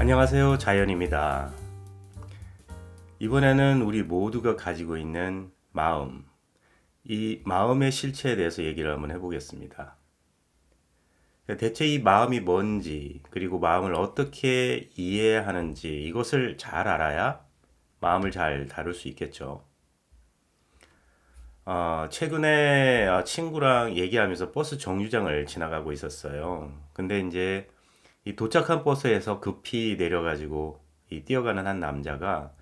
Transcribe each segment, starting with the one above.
안녕하세요, 자연입니다. 이번에는 우리 모두가 가지고 있는 마음, 이 마음의 실체에 대해서 얘기를 한번 해보겠습니다. 대체 이 마음이 뭔지, 그리고 마음을 어떻게 이해하는지 이것을 잘 알아야 마음을 잘 다룰 수 있겠죠. 최근에 친구랑 얘기하면서 버스 정류장을 지나가고 있었어요. 근데 이제 이 도착한 버스에서 급히 내려가지고 이 뛰어가는 한 남자가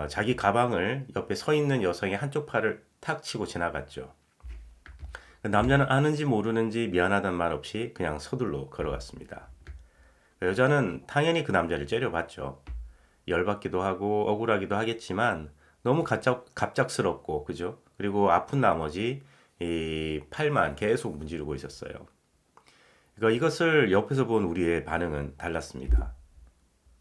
자기 가방을 옆에 서 있는 여성의 한쪽 팔을 탁 치고 지나갔죠. 그 남자는 아는지 모르는지 미안하단 말 없이 그냥 서둘러 걸어갔습니다. 그 여자는 당연히 그 남자를 째려봤죠. 열받기도 하고 억울하기도 하겠지만 너무 갑작스럽고 그죠? 그리고 아픈 나머지 이 팔만 계속 문지르고 있었어요. 그러니까 이것을 옆에서 본 우리의 반응은 달랐습니다.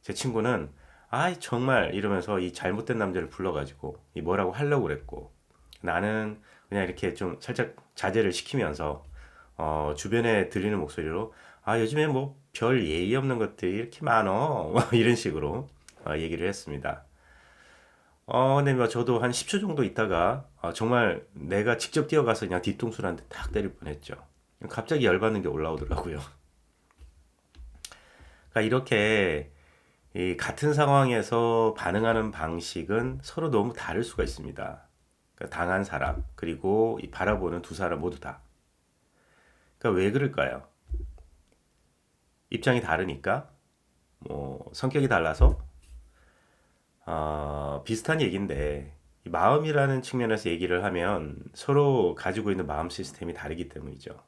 제 친구는 아이 정말 이러면서 이 잘못된 남자를 불러가지고 이 뭐라고 하려고 그랬고 나는 그냥 이렇게 좀 살짝 자제를 시키면서 주변에 들리는 목소리로 요즘에 뭐 별 예의 없는 것들이 이렇게 많어 뭐 이런 식으로 얘기를 했습니다. 근데 뭐 저도 한 10초 정도 있다가 정말 내가 직접 뛰어가서 그냥 뒤통수를 한 대 탁 때릴 뻔했죠. 갑자기 열받는 게 올라오더라고요. 그러니까 이렇게 이 같은 상황에서 반응하는 방식은 서로 너무 다를 수가 있습니다. 그러니까 당한 사람, 그리고 이 바라보는 두 사람 모두 다. 그러니까 왜 그럴까요? 입장이 다르니까, 뭐, 성격이 달라서, 비슷한 얘기인데, 이 마음이라는 측면에서 얘기를 하면 서로 가지고 있는 마음 시스템이 다르기 때문이죠.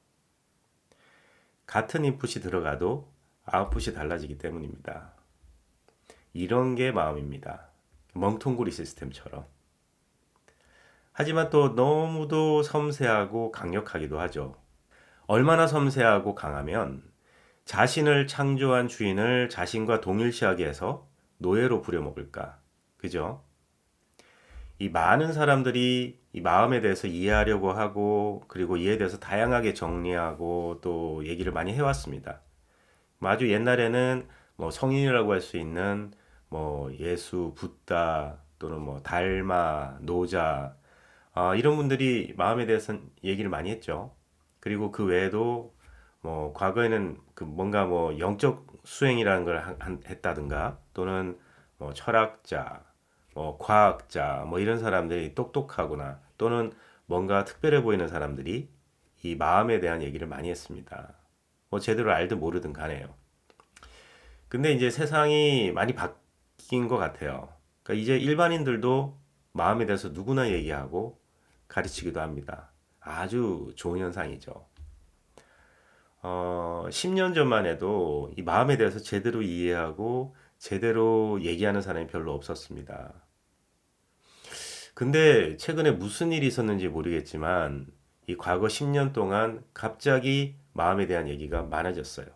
같은 인풋이 들어가도 아웃풋이 달라지기 때문입니다. 이런 게 마음입니다. 멍텅구리 시스템처럼. 하지만 또 너무도 섬세하고 강력하기도 하죠. 얼마나 섬세하고 강하면 자신을 창조한 주인을 자신과 동일시하게 해서 노예로 부려먹을까? 그죠? 이 많은 사람들이 이 마음에 대해서 이해하려고 하고 그리고 이에 대해서 다양하게 정리하고 또 얘기를 많이 해왔습니다. 아주 옛날에는 뭐 성인이라고 할 수 있는 뭐 예수, 붓다 또는 뭐 달마, 노자 이런 분들이 마음에 대해서 얘기를 많이 했죠. 그리고 그 외에도 뭐 과거에는 그 뭔가 뭐 영적 수행이라는 걸 했다든가 또는 뭐 철학자, 뭐 과학자, 뭐 이런 사람들이 똑똑하거나 또는 뭔가 특별해 보이는 사람들이 이 마음에 대한 얘기를 많이 했습니다. 뭐 제대로 알든 모르든 가네요. 근데 이제 세상이 많이 바뀐 것 같아요. 그러니까 이제 일반인들도 마음에 대해서 누구나 얘기하고 가르치기도 합니다. 아주 좋은 현상이죠. 10년 전만 해도 이 마음에 대해서 제대로 이해하고 제대로 얘기하는 사람이 별로 없었습니다. 근데 최근에 무슨 일이 있었는지 모르겠지만 이 과거 10년 동안 갑자기 마음에 대한 얘기가 많아졌어요.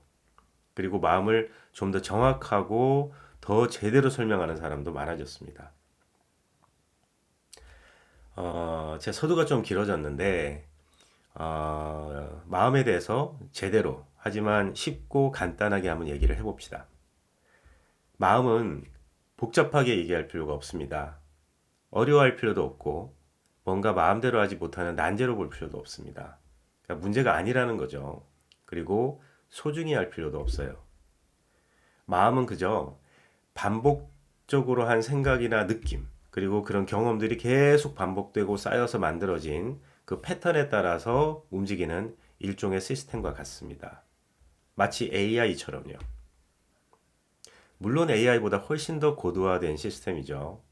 그리고 마음을 좀 더 정확하고 더 제대로 설명하는 사람도 많아졌습니다. 제 서두가 좀 길어졌는데 마음에 대해서 제대로 하지만 쉽고 간단하게 한번 얘기를 해봅시다. 마음은 복잡하게 얘기할 필요가 없습니다. 어려워할 필요도 없고 뭔가 마음대로 하지 못하는 난제로 볼 필요도 없습니다. 그러니까 문제가 아니라는 거죠. 그리고 소중히 할 필요도 없어요. 마음은 그저 반복적으로 한 생각이나 느낌, 그리고 그런 경험들이 계속 반복되고 쌓여서 만들어진 그 패턴에 따라서 움직이는 일종의 시스템과 같습니다. 마치 AI처럼요. 물론 AI보다 훨씬 더 고도화된 시스템이죠.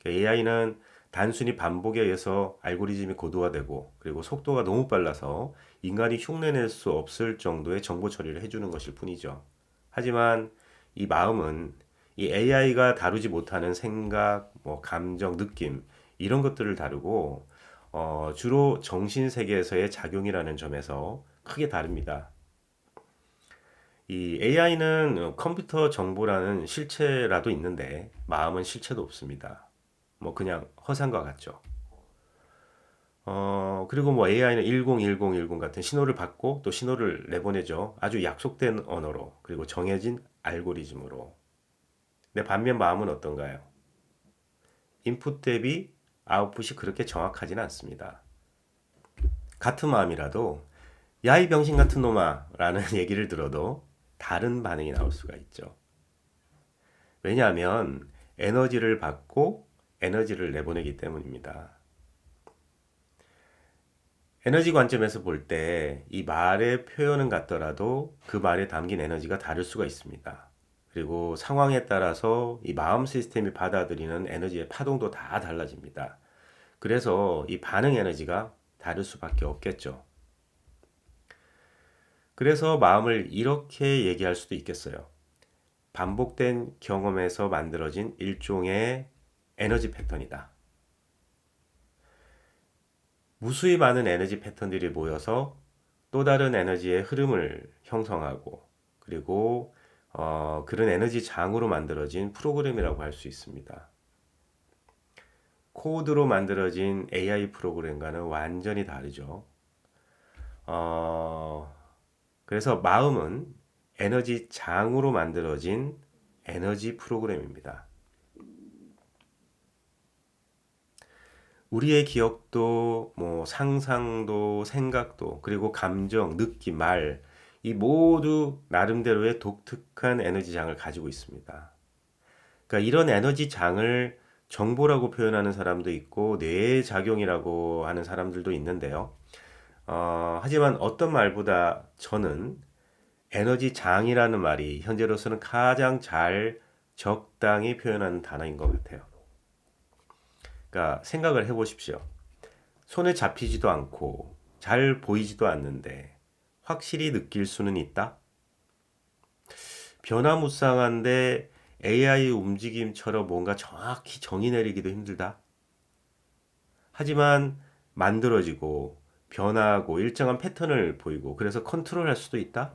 AI는 단순히 반복에 의해서 알고리즘이 고도화되고 그리고 속도가 너무 빨라서 인간이 흉내낼 수 없을 정도의 정보 처리를 해주는 것일 뿐이죠. 하지만 이 마음은 이 AI가 다루지 못하는 생각, 뭐 감정, 느낌 이런 것들을 다루고 주로 정신 세계에서의 작용이라는 점에서 크게 다릅니다. 이 AI는 컴퓨터 정보라는 실체라도 있는데 마음은 실체도 없습니다. 뭐 그냥 허상과 같죠. 그리고 뭐 AI는 101010 같은 신호를 받고 또 신호를 내보내죠. 아주 약속된 언어로, 그리고 정해진 알고리즘으로. 근데 반면 마음은 어떤가요? 인풋 대비 아웃풋이 그렇게 정확하지는 않습니다. 같은 마음이라도 야, 이 병신 같은 놈아 라는 얘기를 들어도 다른 반응이 나올 수가 있죠. 왜냐하면 에너지를 받고 에너지를 내보내기 때문입니다. 에너지 관점에서 볼 때 이 말의 표현은 같더라도 그 말에 담긴 에너지가 다를 수가 있습니다. 그리고 상황에 따라서 이 마음 시스템이 받아들이는 에너지의 파동도 다 달라집니다. 그래서 이 반응 에너지가 다를 수밖에 없겠죠. 그래서 마음을 이렇게 얘기할 수도 있겠어요. 반복된 경험에서 만들어진 일종의 에너지 패턴이다. 무수히 많은 에너지 패턴들이 모여서 또 다른 에너지의 흐름을 형성하고, 그리고 그런 에너지 장으로 만들어진 프로그램이라고 할 수 있습니다. 코드로 만들어진 AI 프로그램과는 완전히 다르죠. 그래서 마음은 에너지 장으로 만들어진 에너지 프로그램입니다. 우리의 기억도, 뭐 상상도, 생각도, 그리고 감정, 느낌, 말, 이 모두 나름대로의 독특한 에너지 장을 가지고 있습니다. 그러니까 이런 에너지 장을 정보라고 표현하는 사람도 있고 뇌의 작용이라고 하는 사람들도 있는데요. 하지만 어떤 말보다 저는 에너지 장이라는 말이 현재로서는 가장 잘 적당히 표현하는 단어인 것 같아요. 그러니까 생각을 해보십시오. 손에 잡히지도 않고 잘 보이지도 않는데 확실히 느낄 수는 있다? 변화무쌍한데 AI 움직임처럼 뭔가 정확히 정의 내리기도 힘들다? 하지만 만들어지고 변화하고 일정한 패턴을 보이고 그래서 컨트롤할 수도 있다?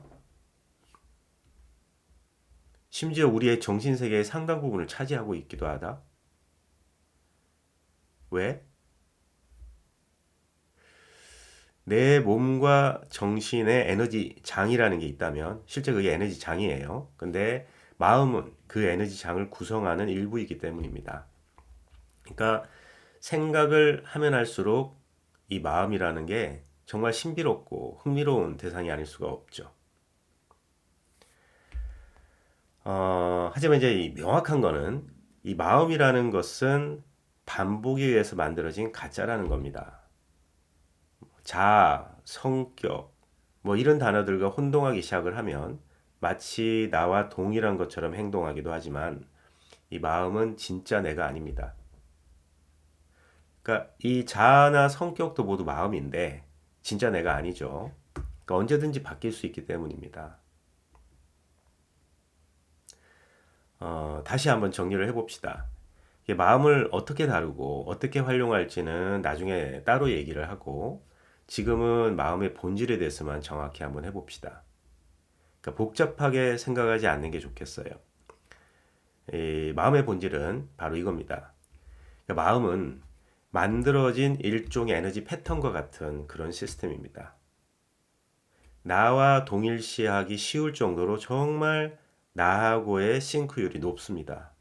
심지어 우리의 정신세계의 상당 부분을 차지하고 있기도 하다? 왜? 내 몸과 정신의 에너지 장이라는 게 있다면 실제 그게 에너지 장이에요. 근데 마음은 그 에너지 장을 구성하는 일부이기 때문입니다. 그러니까 생각을 하면 할수록 이 마음이라는 게 정말 신비롭고 흥미로운 대상이 아닐 수가 없죠. 하지만 이제 이 명확한 거는 이 마음이라는 것은 반복에 의해서 만들어진 가짜라는 겁니다. 자, 성격, 뭐 이런 단어들과 혼동하기 시작을 하면 마치 나와 동일한 것처럼 행동하기도 하지만 이 마음은 진짜 내가 아닙니다. 그러니까 이 자아나 성격도 모두 마음인데 진짜 내가 아니죠. 그러니까 언제든지 바뀔 수 있기 때문입니다. 다시 한번 정리를 해봅시다. 이게 마음을 어떻게 다루고 어떻게 활용할지는 나중에 따로 얘기를 하고 지금은 마음의 본질에 대해서만 정확히 한번 해봅시다. 그러니까 복잡하게 생각하지 않는 게 좋겠어요. 이 마음의 본질은 바로 이겁니다. 그러니까 마음은 만들어진 일종의 에너지 패턴과 같은 그런 시스템입니다. 나와 동일시하기 쉬울 정도로 정말 나하고의 싱크율이 높습니다.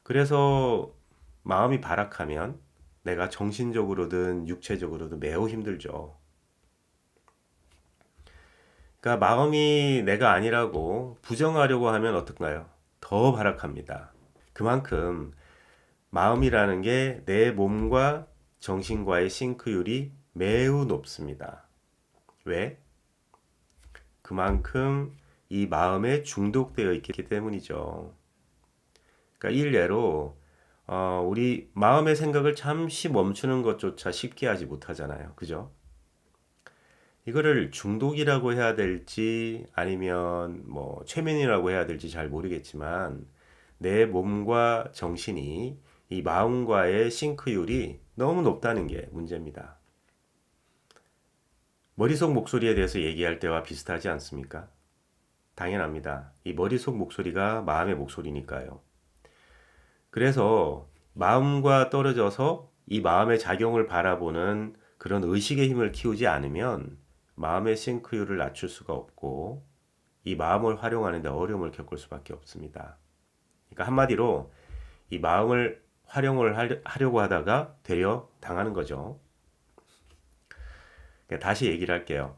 그래서 마음이 발악하면 내가 정신적으로든 육체적으로든 매우 힘들죠. 그러니까 마음이 내가 아니라고 부정하려고 하면 어떨까요? 더 발악합니다. 그만큼 마음이라는 게 내 몸과 정신과의 싱크율이 매우 높습니다. 왜? 그만큼 이 마음에 중독되어 있기 때문이죠. 그러니까 일례로 우리 마음의 생각을 잠시 멈추는 것조차 쉽게 하지 못하잖아요. 그죠? 이거를 중독이라고 해야 될지 아니면 뭐 최면이라고 해야 될지 잘 모르겠지만 내 몸과 정신이 이 마음과의 싱크율이 너무 높다는 게 문제입니다. 머릿속 목소리에 대해서 얘기할 때와 비슷하지 않습니까? 당연합니다. 이 머릿속 목소리가 마음의 목소리니까요. 그래서 마음과 떨어져서 이 마음의 작용을 바라보는 그런 의식의 힘을 키우지 않으면 마음의 싱크율을 낮출 수가 없고 이 마음을 활용하는 데 어려움을 겪을 수밖에 없습니다. 그러니까 한마디로 이 마음을 활용을 하려고 하다가 되려 당하는 거죠. 다시 얘기를 할게요.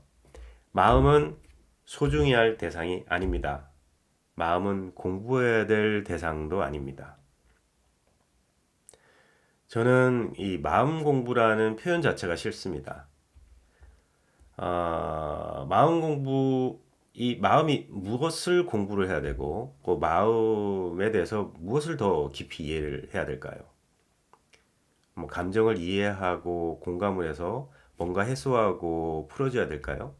마음은 소중히 할 대상이 아닙니다. 마음은 공부해야 될 대상도 아닙니다. 저는 이 마음 공부라는 표현 자체가 싫습니다. 마음 공부, 이 마음이 무엇을 공부를 해야 되고, 그 마음에 대해서 무엇을 더 깊이 이해를 해야 될까요? 뭐 감정을 이해하고 공감을 해서 뭔가 해소하고 풀어줘야 될까요?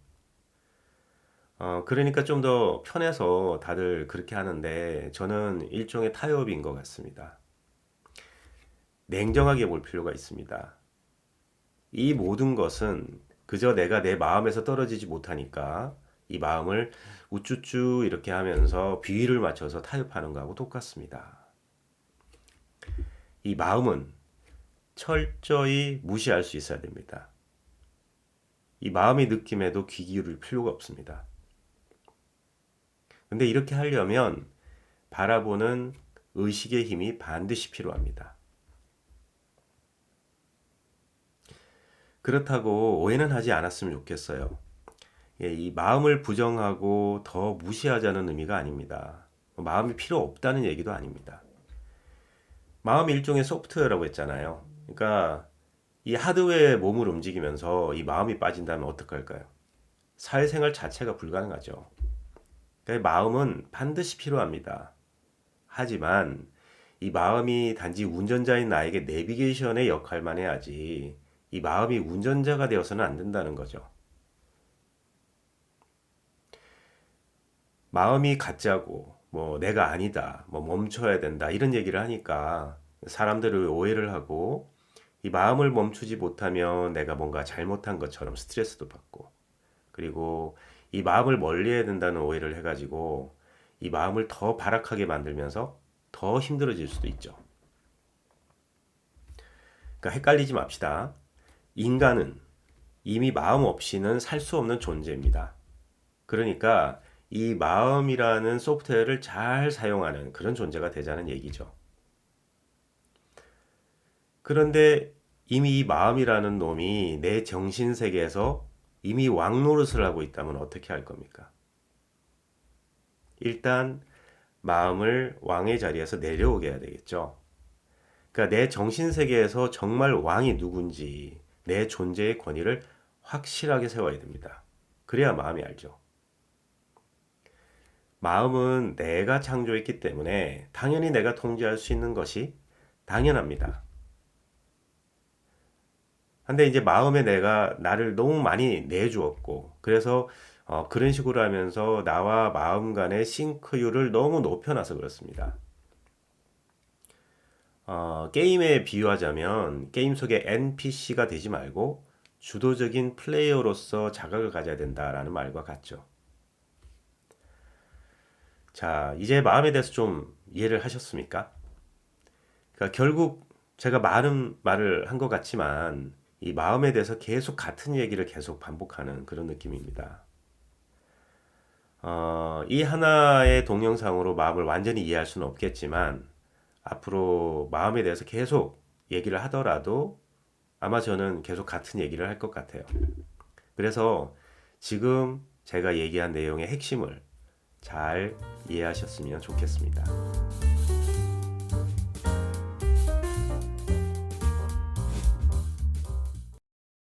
그러니까 좀 더 편해서 다들 그렇게 하는데 저는 일종의 타협인 것 같습니다. 냉정하게 볼 필요가 있습니다. 이 모든 것은 그저 내가 내 마음에서 떨어지지 못하니까 이 마음을 우쭈쭈 이렇게 하면서 비위를 맞춰서 타협하는 거하고 똑같습니다. 이 마음은 철저히 무시할 수 있어야 됩니다. 이 마음의 느낌에도 귀 기울일 필요가 없습니다. 근데 이렇게 하려면 바라보는 의식의 힘이 반드시 필요합니다. 그렇다고 오해는 하지 않았으면 좋겠어요. 이 마음을 부정하고 더 무시하자는 의미가 아닙니다. 마음이 필요 없다는 얘기도 아닙니다. 마음이 일종의 소프트웨어라고 했잖아요. 그러니까 이 하드웨어에 몸을 움직이면서 이 마음이 빠진다면 어떡할까요? 사회생활 자체가 불가능하죠. 그러니까 마음은 반드시 필요합니다. 하지만 이 마음이 단지 운전자인 나에게 내비게이션의 역할만 해야지 이 마음이 운전자가 되어서는 안 된다는 거죠. 마음이 가짜고 뭐 내가 아니다, 뭐 멈춰야 된다 이런 얘기를 하니까 사람들을 오해를 하고 이 마음을 멈추지 못하면 내가 뭔가 잘못한 것처럼 스트레스도 받고 그리고 이 마음을 멀리해야 된다는 오해를 해가지고 이 마음을 더 발악하게 만들면서 더 힘들어질 수도 있죠. 그러니까 헷갈리지 맙시다. 인간은 이미 마음 없이는 살 수 없는 존재입니다. 그러니까 이 마음이라는 소프트웨어를 잘 사용하는 그런 존재가 되자는 얘기죠. 그런데 이미 이 마음이라는 놈이 내 정신 세계에서 이미 왕 노릇을 하고 있다면 어떻게 할 겁니까? 일단 마음을 왕의 자리에서 내려오게 해야 되겠죠. 그러니까 내 정신 세계에서 정말 왕이 누군지 내 존재의 권위를 확실하게 세워야 됩니다. 그래야 마음이 알죠. 마음은 내가 창조했기 때문에 당연히 내가 통제할 수 있는 것이 당연합니다. 근데 이제 마음에 내가 나를 너무 많이 내주었고, 그래서 그런 식으로 하면서 나와 마음 간의 싱크율을 너무 높여놔서 그렇습니다. 게임에 비유하자면 게임 속의 NPC가 되지 말고 주도적인 플레이어로서 자각을 가져야 된다라는 말과 같죠. 자, 이제 마음에 대해서 좀 이해를 하셨습니까? 그러니까 결국 제가 많은 말을 한 것 같지만 이 마음에 대해서 계속 같은 얘기를 계속 반복하는 그런 느낌입니다. 이 하나의 동영상으로 마음을 완전히 이해할 수는 없겠지만 앞으로 마음에 대해서 계속 얘기를 하더라도 아마 저는 계속 같은 얘기를 할 것 같아요. 그래서 지금 제가 얘기한 내용의 핵심을 잘 이해하셨으면 좋겠습니다.